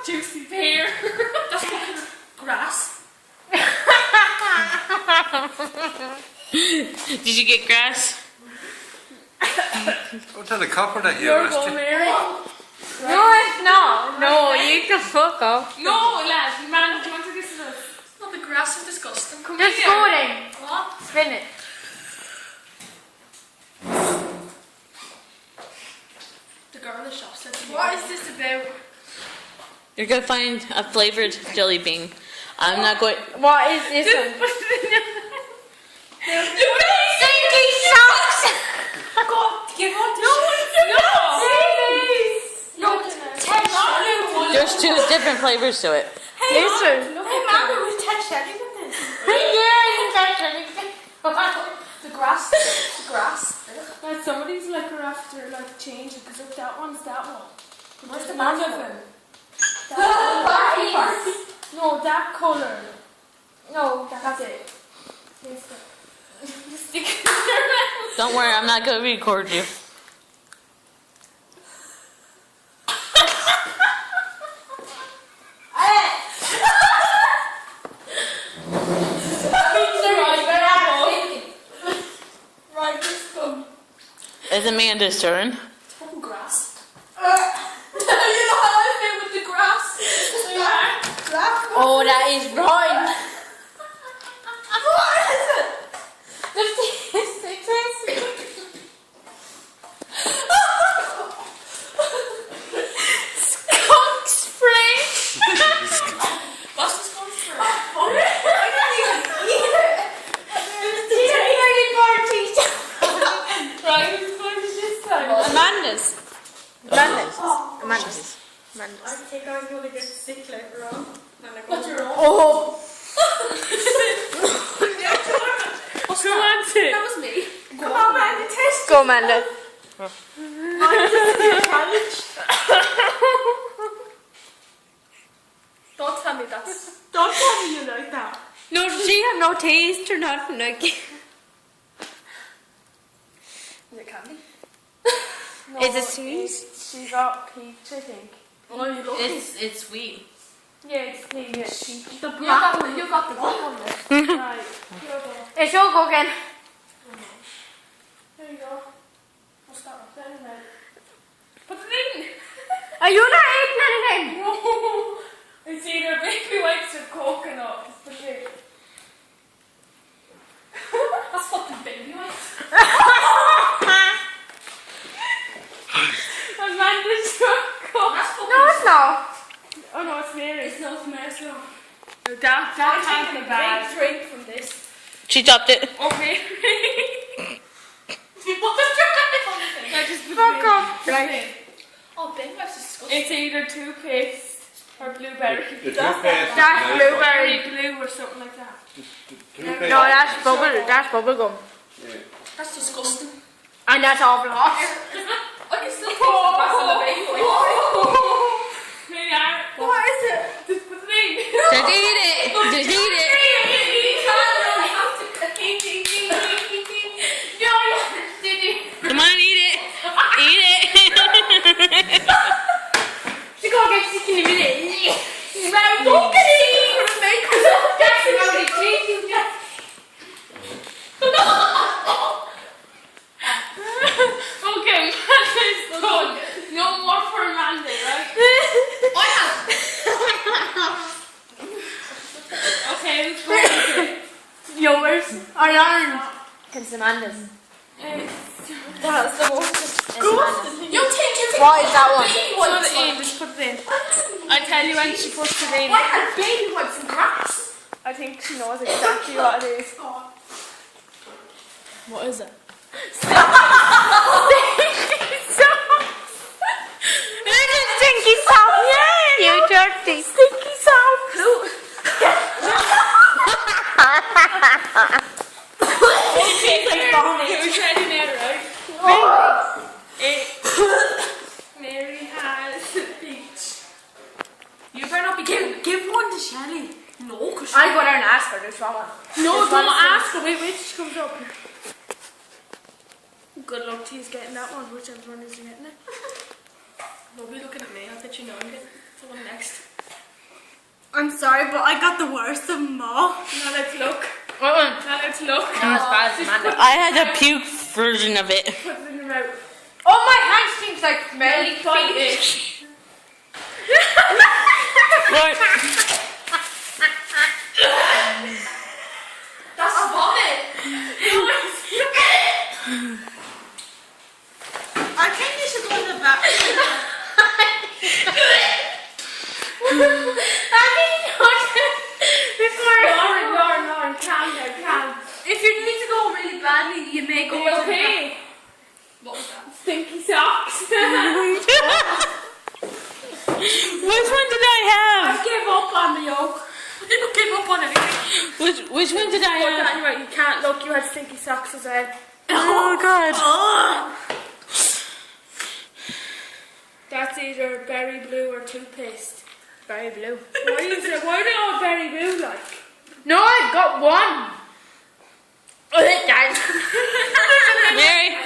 Juicy pear. That's fucking grass. Did you get grass? Go tell the copper that you You're arrested. going, Mary. No, it's not. No, you can fuck off. No, lad, man, do you want to this? Oh, the grass is disgusting. Come Just here. go then. What? Spin it. The girl in the shop said to me, what is this about? You're gonna find a flavored jelly bean. I'm not going. What is this one? Stinky socks. God, give on to no. There's two different flavors to it. Hey, Mom, we touch Shelly with this. The grass. Like somebody's like her after like changing because look, that one's that one. Where's the man of it? No, that colour. No, that's it. Don't worry, I'm not gonna record you. It's Amanda's turn. It's fucking grass. You know how I feel with the grass? Oh, that is right. What is it? Skunk spray. What's the skunk spray? Right, Who's going to this side? Amanda's. I think I'm going to get sick later on. What's your own? Oh. Who wants it? That was me. Come on, Amanda, test Go, Amanda. Don't tell me that's... Don't tell me you like that. No, she have no taste or nothing like it. Is it candy? Is it sweet? She got peach, I think. Oh, you look It's sweet. Yeah, it's peach. The black one. You got the black one there. Right. It's your go again. There you go. I'll start with that now. Put it in. Are you not eating anything? No. It's either baby wipes or coconut. It's the thing. That's fucking baby wipes. Amanda's coconut. That's fucking... No, it's not. Oh no, it's Mary. It's not Mary's no. That can't be bad. Drink from this. She dropped it. Okay. What was your just Fuck off. Right. Oh, baby wipes is disgusting. It's either toothpaste or blueberry. The toothpaste. That's blueberry. Blue or something like that. No, that's bubble gum. Yeah. That's disgusting. And that's awful hot. I can still taste the rest of the baby wipes. What is it? The thing. Just eat it. Just eat it. Come on, eat it. Eat it. She's gonna get sick in a minute. Now, don't get it. Make her Okay, Amanda's done. No more for Amanda, right? I have. Okay, let's go. Yours or yours? It's Amanda's. That's the most disgusting. You think you can What is that one? baby wipes put it in, just put it in. I tell you when she puts it in. I had baby wipes and grass. I think she knows exactly what it is. What is it? Stinky socks. Yeah, you dirty. Stinky socks. Who? Who's ready now, right? Mary has peach. You better not be give one to Shelly. No, because I go there and ask her this one. No, don't ask her. Wait till she comes up. Good luck to you getting that one, whichever one is getting it. Don't be looking at me, I'll bet you know I'm getting the one next. I'm sorry, but I got the worst of them all. Now let's look. Uh-uh. Now let's look. Not as bad as Amanda. I had a puke version of it. Put it in your mouth. Oh, my hand stinks like smelly feet. Lord, That's vomit. I think you should go in the back. Lauren, calm down, calm. If you need to go really badly, you may go Are to you the okay? What was that? Stinky socks. which one did I have? I gave up on the yolk. You gave up on anything. Which one did I But have? anyway, you can't look. You had stinky socks as well. Oh God. That's either berry blue or toothpaste. Very blue. Why are they all berry blue like? No, I got one. Oh, that Mary.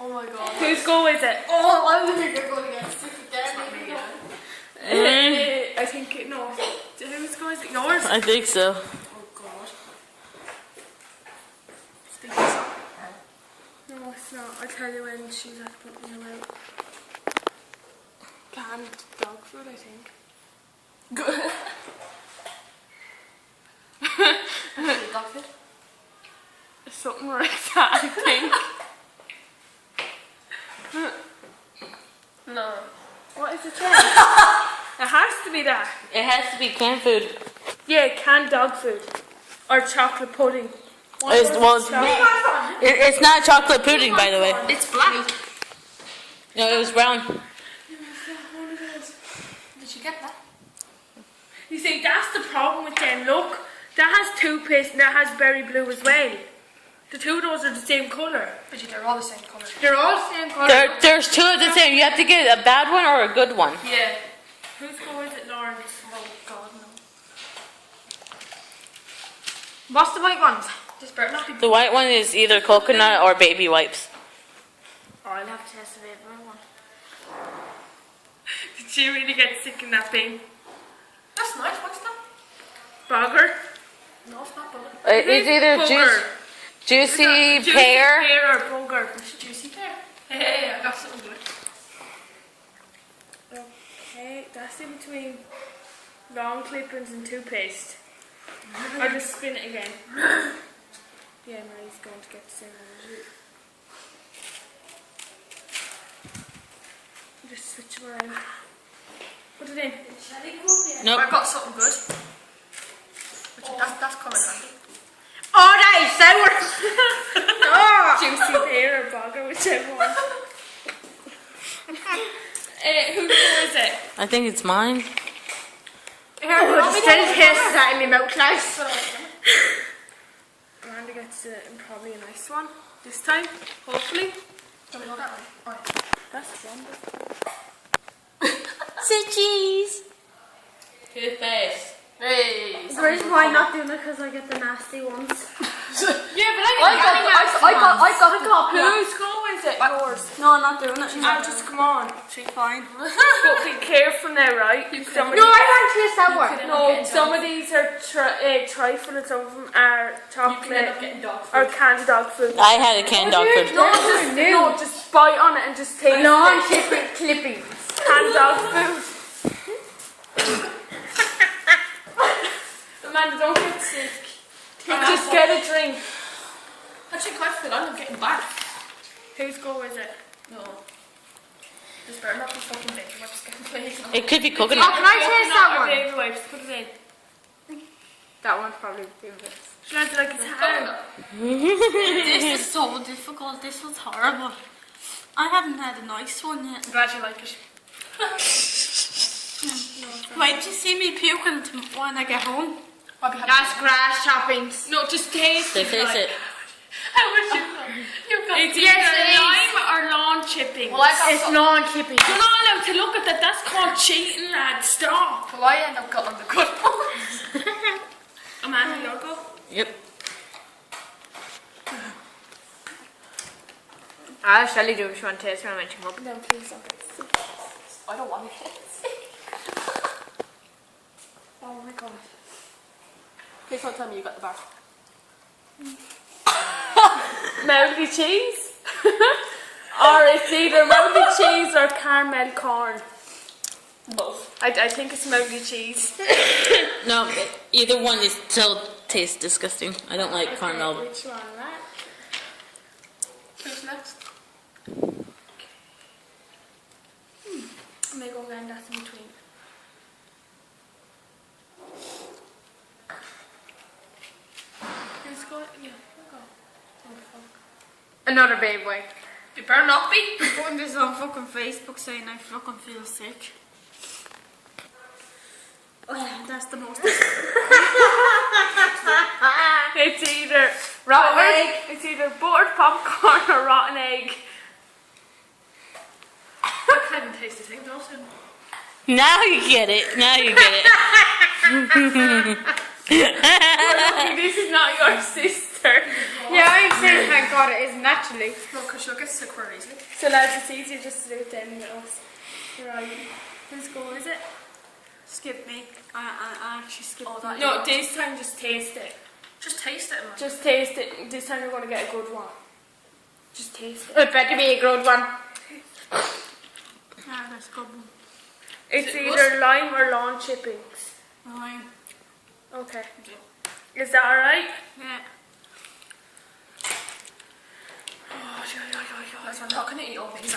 Oh my god. Whose goal is it? Oh, I think you're going to get sick again. I think it, no. Whose goal is it? Yours? I think so. Oh god. Stinky sock. No, it's not. I'll tell you when she's at putting them out. Canned dog food, I think. Good. Dog food? Something like that, I think. No. What is it then? It has to be that. It has to be canned food. Yeah, canned dog food. Or chocolate pudding. It's not chocolate pudding, by the way. It's black. No, it was brown. Did you get that? You see, that's the problem with them. Look, that has toothpaste and that has berry blue as well. The two of those are the same colour. But they're all the same colour. They're all the same colour. There's two of the same. You have to get a bad one or a good one. Yeah. Whose colour is it, Lawrence? Oh god, no. What's the white ones? Just burnt up. The white one is either coconut or baby wipes. Oh, I'll have to test the baby one. Did she really get sick in that thing? That's nice. What's that? Bogger? No, it's not butter. It's either juicy pear. Pear or booger. It's juicy pear. Hey, I got something good. Okay, that's in between long clippings and toothpaste. I'll just spin it again. Yeah, Mary's going to get the same one as you. Just switch them around. Put it in. Nope. I got something good. That's coloured candy. Oh, that is sour. Juicy pear or bogger, whichever one. Whose one is it? I think it's mine. Oh, still tastes that in my mouth, Klaus. Amanda gets probably a nice one this time, hopefully. Don't know that one. Alright. That's wonderful. Say cheese. Toothpaste. Hey. The reason why I'm not doing it because I get the nasty ones. Yeah, but I got Whose goal is it? Yours. No, I'm not doing it. I'll just come on. She's fine. But be careful now, right? Some of No, these- I can't taste that one. No, some of these are trifle and some of them are chocolate or canned dog food. I had a canned dog food. No, just bite on it and just taste No, I'm it. clipping. Canned dog food. Amanda, don't get sick. Just get a drink. Actually, quite full on. I'm getting back. Whose goal is it? No. Just burn up the fucking baby wipes. Getting plagued. It could be Oh, coconut. can I taste that one? Baby wipes, put it in. That one's probably the best. Smells like it's hard. This is so difficult. This was horrible. I haven't had a nice one yet. I'm glad you like it. Wait to see me puking when I get home. I'll be happy. That's grass choppings. No, just taste They it. taste it. How much you got? It's Yes, either it is. lime or lawn chipping. Well, I got It's some. lawn clipping. You're not allowed to look at that. That's called cheating, lad. Stop. Well, I end up cutting the good ones. Amanda, your go. Yep. I'll surely do if you want to taste when I mention up. No, please don't. I don't want to get sick. Please don't tell me you got the bar. Mouldy cheese. Or it's either mouldy cheese or caramel corn. Both. I think it's mouldy cheese. No, either one is still tastes disgusting. I don't like caramel. Which one, right? Who's next? I may go again, that's in between. Let's go, yeah, we'll go. Oh, fuck. Another baby wipe. You better not be. Putting this on fucking Facebook saying I fucking feel sick. Oh, that's the most. It's either rotten egg. It's either buttered popcorn or rotten egg. I can't even taste the thing, don't I? Now you get it. Now you get it. Lucky this is not your sister. Yeah, I'm saying thank God it isn't naturally. No, because she'll get sick very easily. So lads, it's easier just to do it then with us. Right. Whose go is it? Skip me. I actually skipped. Oh, that No, this time just taste it. Just taste it, man. Just taste it. This time you're going to get a good one. Just taste it. It better be a good one. Ah, that's a good one. It's Is it either lime or lawn chippings. Lime. Okay. Is that alright? Yeah. Guys, I'm not going to eat all these.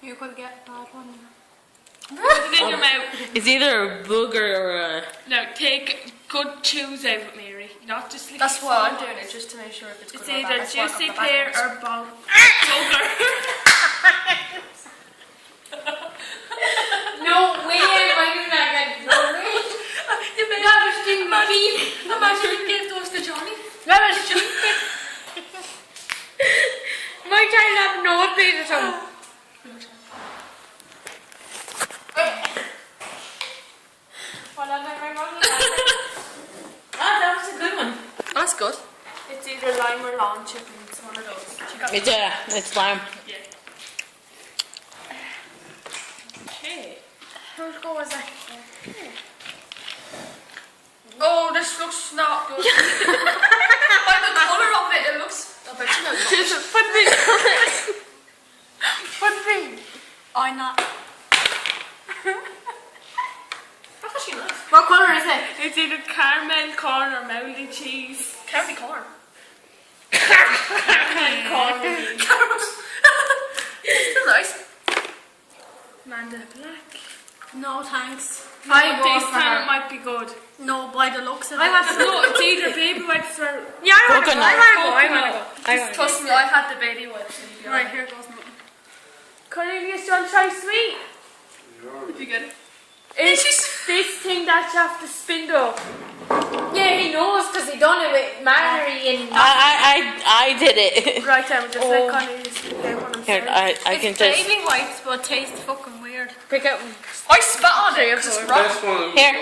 You could get a bad one. Put it in your mouth. It's either a booger or a. Now take good chews out of it, Mary. Not just like That's small why I'm ones. doing it, just to make sure if it's good It's or bad. either That's why I got juicy the bad pear ones. or booger. No way am I doing that. Imagine you gave those to Johnny. My child have no please or something. Ah, that was a good one. That's good. It's either lime or lawn chippings. One of those. She got It's lime. Yeah. Okay. Whose go was that? Oh, this looks not good. By the colour of it, it looks. I bet you know. Just put me. Put me. I not. That's actually nice. What colour is it? It's either caramel corn or mouldy cheese. Candy corn. Caramel corn. It's still nice. Amanda Black. No thanks. I go this for time her. it might be good. No, by the looks of I it. have to know. It's either baby wipes or Yeah, I want to go. Coconut. I want to go. Trust me, I had the baby wipes. Right, here goes nothing. Cornelius. Do you want to try sweet? If you get it. It's this thing that you have to spin up. Yeah, he knows because he done it with Marjorie and. I did it. Right, I'm just like Cornelius. Get one of Here, them. I can It's just. baby wipes, but taste fucking weird. Pick up. I spat on it because it's rotten. Here.